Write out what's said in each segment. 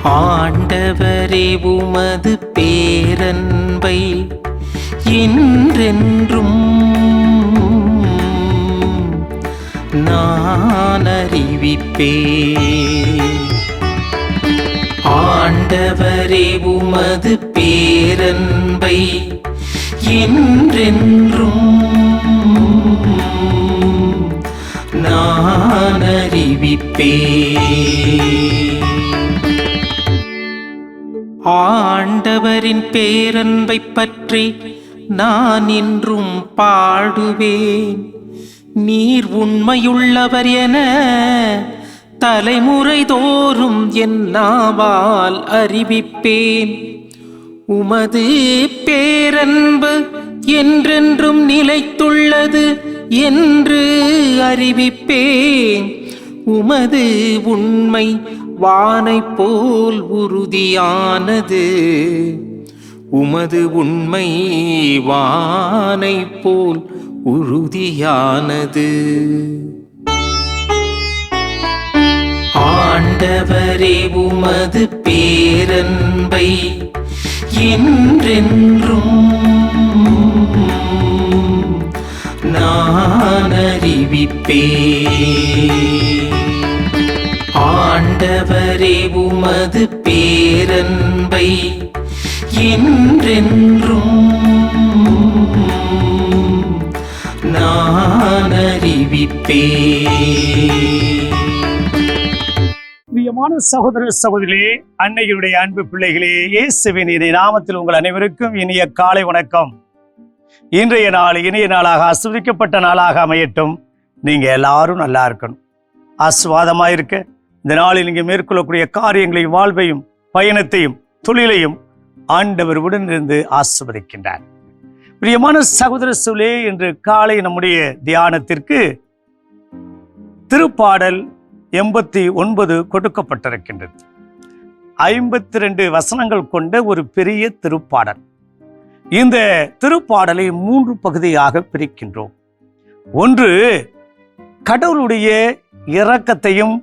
ஆண்டவரே உமது பேரன்பை என்றென்றும் நான் அறிவிப்பேன். ஆண்டவரே உமது பேரன்பை என்றென்றும் நான் அறிவிப்பேன். ஆண்டவரின் பேரன்பை பற்றி நான் இன்றும் பாடுவேன். நீர் உண்மையுள்ளவர் என தலைமுறை தோறும் என் நாவால் அறிவிப்பேன். உமது பேரன்பு என்றென்றும் நிலைத்துள்ளது என்று அறிவிப்பேன். உமது உண்மை வானைப் போல் உறுதியானது. உமது உண்மை வானைப் போல் உறுதியானது. ஆண்டவரே உமது பேரன்பை என்றென்றும் நான் அறிவிப்பேன். ஆண்டவரே உமது பேரன்பை என்றென்றும் நான் அறிவிப்பேன். பிரியமான சகோதர சகோதரிகளே, அன்னையுடைய அன்பு பிள்ளைகளே, இயேசுவின் இனிய நாமத்தில் உங்கள் அனைவருக்கும் இனிய காலை வணக்கம். இன்றைய நாள் இனிய நாளாக ஆசீர்வதிக்கப்பட்ட நாளாக அமையட்டும். நீங்க எல்லாரும் நல்லா இருக்கணும், ஆசீர்வாதமாக இருக்க இந்த நாளில் நீங்க மேற்கொள்ளக்கூடிய காரியங்களையும் வாழ்வையும் பயணத்தையும் தொழிலையும் ஆண்டவர் உடனிருந்து ஆசீர்வதிக்கின்றார். பிரியமான சகோதர சகோதரிகளே, இன்று காலை நம்முடைய தியானத்திற்கு திருப்பாடல் 89 கொடுக்கப்பட்டிருக்கின்றது. 52 வசனங்கள் கொண்ட ஒரு பெரிய திருப்பாடல். இந்த திருப்பாடலை 3 பகுதியாக பிரிக்கின்றோம். ஒன்று, கடவுளுடைய இரக்கத்தையும்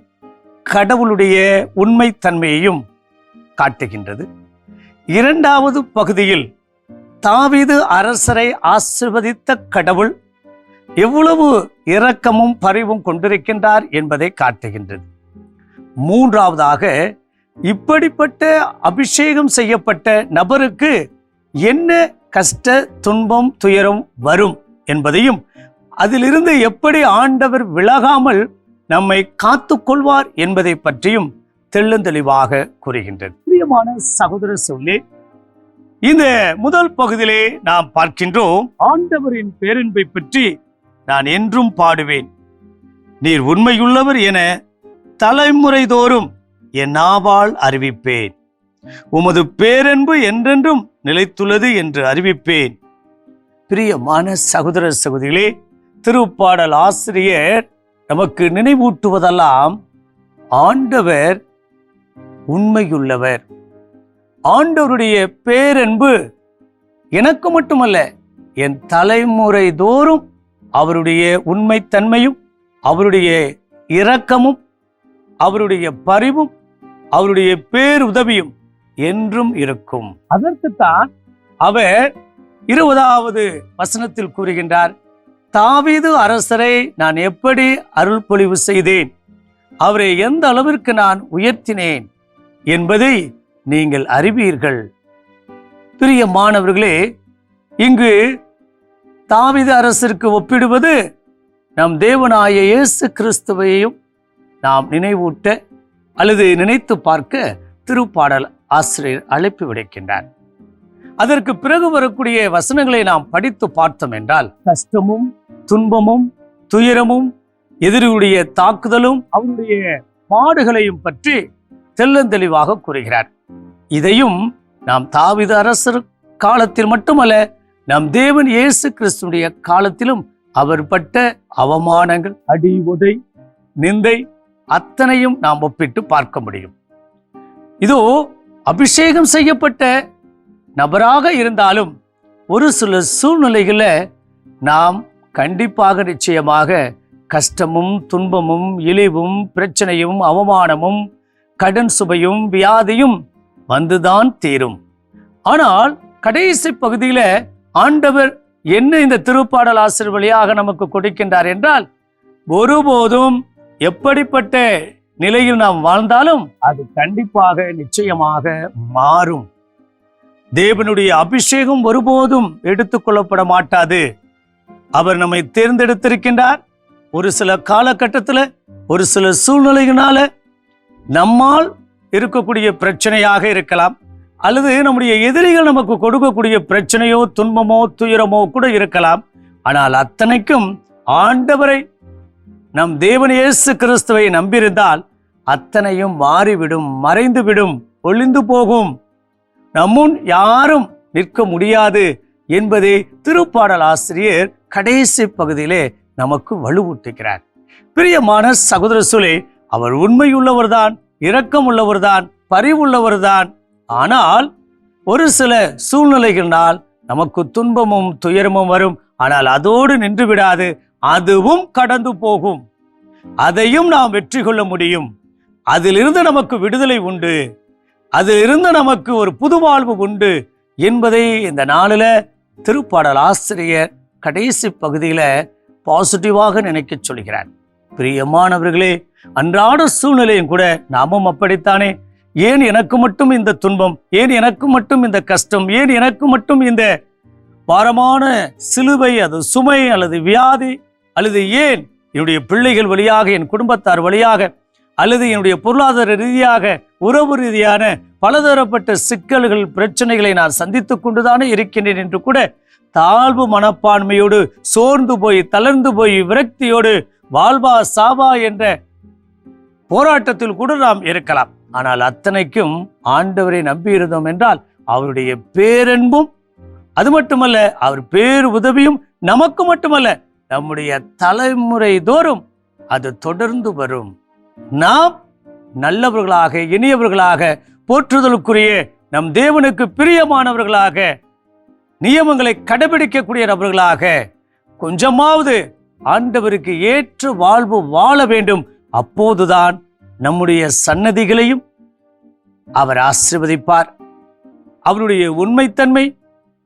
கடவுளுடைய உண்மைத்தன்மையையும் காட்டுகின்றது. இரண்டாவது பகுதியில் தாவீது அரசரை ஆசீர்வதித்த கடவுள் எவ்வளவு இரக்கமும் பரிவும் கொண்டிருக்கின்றார் என்பதை காட்டுகின்றது. மூன்றாவதாக, இப்படிப்பட்ட அபிஷேகம் செய்யப்பட்ட நபருக்கு என்ன கஷ்ட துன்பம் துயரம் வரும் என்பதையும் அதிலிருந்து எப்படி ஆண்டவர் விலகாமல் நம்மை காத்துக்கொள்வார் என்பதை பற்றியும் தெளிவாக கூறுகின்றது. பிரியமான சகோதர சகோதரிகளே, இந்த முதல் பகுதியிலே நாம் பார்க்கின்றோம், ஆண்டவரின் பேரன்பை பற்றி நான் என்றும் பாடுவேன். நீர் உண்மையுள்ளவர் என தலைமுறை தோறும் என் நாவால் அறிவிப்பேன். உமது பேரன்பு என்றென்றும் நிலைத்துள்ளது என்று அறிவிப்பேன். பிரியமான சகோதர சகோதரிகளே, திருப்பாடல் ஆசிரியர் நமக்கு நினைவூட்டுவதெல்லாம் ஆண்டவர் உண்மையுள்ளவர். ஆண்டவருடைய பேரன்பு எனக்கு மட்டுமல்ல, என் தலைமுறை தோறும் அவருடைய உண்மைத்தன்மையும் அவருடைய இரக்கமும் அவருடைய பரிவும் அவருடைய பேருதவியும் என்றும் இருக்கும். அதற்குத்தான் அவர் 20வது வசனத்தில் கூறுகின்றார், தாவீது அரசரை நான் எப்படி அருள் பொழிவு செய்தேன், அவரை எந்த அளவிற்கு நான் உயர்த்தினேன் என்பதை நீங்கள் அறிவீர்கள். பிரியமானவர்களே, இங்கு தாவீது அரசருக்கு ஒப்பிடுவது நம் தேவனாய இயேசு கிறிஸ்துவையும் நாம் நினைவூட்ட அல்லது நினைத்து பார்க்க திருப்பாடல் ஆசிரியர் அழைப்பு விடுக்கின்றார். அதற்கு பிறகு வரக்கூடிய வசனங்களை நாம் படித்து பார்த்தோம் என்றால், கஷ்டமும் துன்பமும் துயரமும் எதிரியுடைய தாக்குதலும் அவருடைய பாடுகளையும் பற்றி தெளிவாக கூறுகிறார். இதையும் நாம் தாவீது அரசர் காலத்தில் மட்டுமல்ல, நம் தேவன் இயேசு கிறிஸ்துடைய காலத்திலும் அவர் பட்ட அவமானங்கள், அடி உதை நிந்தை அத்தனையும் நாம் ஒப்பிட்டு பார்க்க முடியும். இதோ அபிஷேகம் செய்யப்பட்ட நபராக இருந்தாலும் ஒரு சில சூழ்நிலைகளில் நாம் கண்டிப்பாக நிச்சயமாக கஷ்டமும் துன்பமும் இழிவும் பிரச்சனையும் அவமானமும் கடன் சுமையும் வியாதியும் வந்துதான் தீரும். ஆனால் கடைசி பகுதியில ஆண்டவர் என்ன இந்த திருப்பாடல் ஆசிரியர் வழியாக நமக்கு கொடுக்கின்றார் என்றால், ஒருபோதும் எப்படிப்பட்ட நிலையில் நாம் வாழ்ந்தாலும் அது கண்டிப்பாக நிச்சயமாக மாறும். தேவனுடைய அபிஷேகம் ஒருபோதும் எடுத்துக்கொள்ளப்பட மாட்டாது. அவர் நம்மை தேர்ந்தெடுத்திருக்கின்றார். ஒரு சில காலகட்டத்தில் ஒரு சில சூழ்நிலையினால நம்மால் இருக்கக்கூடிய பிரச்சனையாக இருக்கலாம், அல்லது நம்முடைய எதிரிகள் நமக்கு கொடுக்கக்கூடிய பிரச்சனையோ துன்பமோ துயரமோ கூட இருக்கலாம். ஆனால் அத்தனைக்கும் ஆண்டவரை, நம் தேவன் இயேசு கிறிஸ்துவை நம்பியிருந்தால் அத்தனையும் மாறிவிடும், மறைந்துவிடும், ஒளிந்து போகும். நம்முன் யாரும் நிற்க முடியாது என்பதை திருப்பாடல் ஆசிரியர் கடைசி பகுதியிலே நமக்கு வலுவூட்டுகிறார். பிரியமான சகோதர சூழே, அவர் உண்மையுள்ளவர்தான், இரக்கம் உள்ளவர்தான், பரிவுள்ளவர்தான். ஆனால் ஒரு சில சூழ்நிலைகளினால் நமக்கு துன்பமும் துயரமும் வரும். ஆனால் அதோடு நின்று விடாது, அதுவும் கடந்து போகும். அதையும் நாம் வெற்றி கொள்ள முடியும். அதிலிருந்து நமக்கு விடுதலை உண்டு, அதிலிருந்து நமக்கு ஒரு புது வாழ்வு உண்டு என்பதை இந்த நாளில் திருப்பாடல் ஆசிரியர் கடைசி பகுதியில பாசிட்டிவாக நினைக்க சொல்கிறார். பிரியமானவர்களே, அன்றாட சூழ்நிலையும் கூட நாமும் அப்படித்தானே. ஏன் எனக்கு மட்டும் இந்த துன்பம், ஏன் எனக்கு மட்டும் இந்த கஷ்டம், ஏன் எனக்கு மட்டும் இந்த பாரமான சிலுவை, அது சுமை அல்லது வியாதி, அல்லது ஏன் என்னுடைய பிள்ளைகள் வழியாக, என் குடும்பத்தார் வழியாக, அல்லது என்னுடைய பொருளாதார ரீதியாக, உறவு ரீதியான பலதரப்பட்ட சிக்கல்கள் பிரச்சனைகளை நான் சந்தித்துக் கொண்டுதானே இருக்கின்றேன் என்று கூட தாழ்வு மனப்பான்மையோடு, சோர்ந்து போய் தளர்ந்து போய் விரக்தியோடு, வாழ்வா சாவா என்ற போராட்டத்தில் கூட நாம் இருக்கலாம். ஆனால் அத்தனைக்கும் ஆண்டவரை நம்பியிருந்தோம் என்றால் அவருடைய பேரன்பும், அது மட்டுமல்ல அவர் பேர் உதவியும் நமக்கு மட்டுமல்ல நம்முடைய தலைமுறை தோறும் அது தொடர்ந்து வரும். நாம் நல்லவர்களாக, இனியவர்களாக, போற்றுதலுக்குரிய நம் தேவனுக்கு பிரியமானவர்களாக, நியமங்களை கடைபிடிக்கக்கூடிய நபர்களாக, கொஞ்சமாவது ஆண்டவருக்கு ஏற்ற வாழ்வு வாழ வேண்டும். அப்போதுதான் நம்முடைய சன்னதிகளையும் அவர் ஆசீர்வதிப்பார். அவருடைய உண்மைத்தன்மை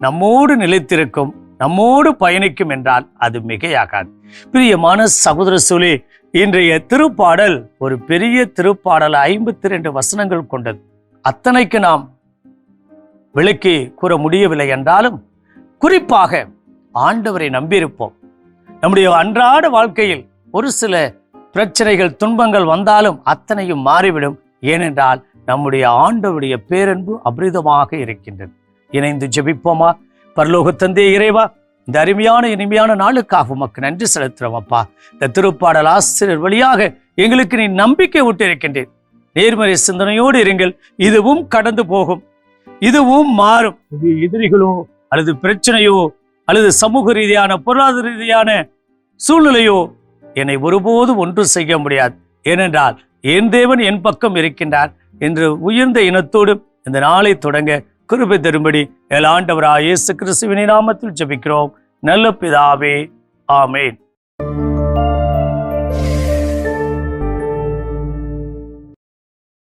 நம்மோடு நிலைத்திருக்கும், நம்மோடு பயணிக்கும் என்றால் அது மிகையாகாது. பிரியமான சகோதர சூழே, இன்றைய திருப்பாடல் ஒரு பெரிய திருப்பாடல், 52 வசனங்கள் கொண்டது. அத்தனைக்கு நாம் விளக்கி கூற முடியவில்லை என்றாலும் குறிப்பாக ஆண்டவரை நம்பியிருப்போம். நம்முடைய அன்றாட வாழ்க்கையில் ஒரு சில பிரச்சனைகள் துன்பங்கள் வந்தாலும் அத்தனையும் மாறிவிடும். ஏனென்றால் நம்முடைய ஆண்டவருடைய பேரன்பு அபரிதமாக இருக்கின்றது. இணைந்து ஜெபிப்போமா? பரலோக தந்தை இறைவா, இந்த அருமையான இனிமையான நாளுக்காக உமக்கு நன்றி செலுத்துறோம் அப்பா. இந்த திருப்பாடல் ஆசிரியர் வழியாக எங்களுக்கு நீ நம்பிக்கை விட்டு இருக்கின்றேன். நேர்மறை சிந்தனையோடு இருங்கள், இதுவும் கடந்து போகும், இதுவும் மாறும். இது எதிரிகளோ அல்லது பிரச்சனையோ அல்லது சமூக ரீதியான பொருளாதார ரீதியான சூழ்நிலையோ என்னை ஒருபோதும் ஒன்று செய்ய முடியாது. ஏனென்றால் என் தேவன் என் பக்கம் இருக்கின்றார் என்று உயர்ந்த இனத்தோடு இந்த நாளை தொடங்க கிருபை தரும்படி ஆண்டவராகிய இயேசு கிறிஸ்துவின் நாமத்தில் ஜெபிக்கிறோம் நல்ல பிதாவே, ஆமென்.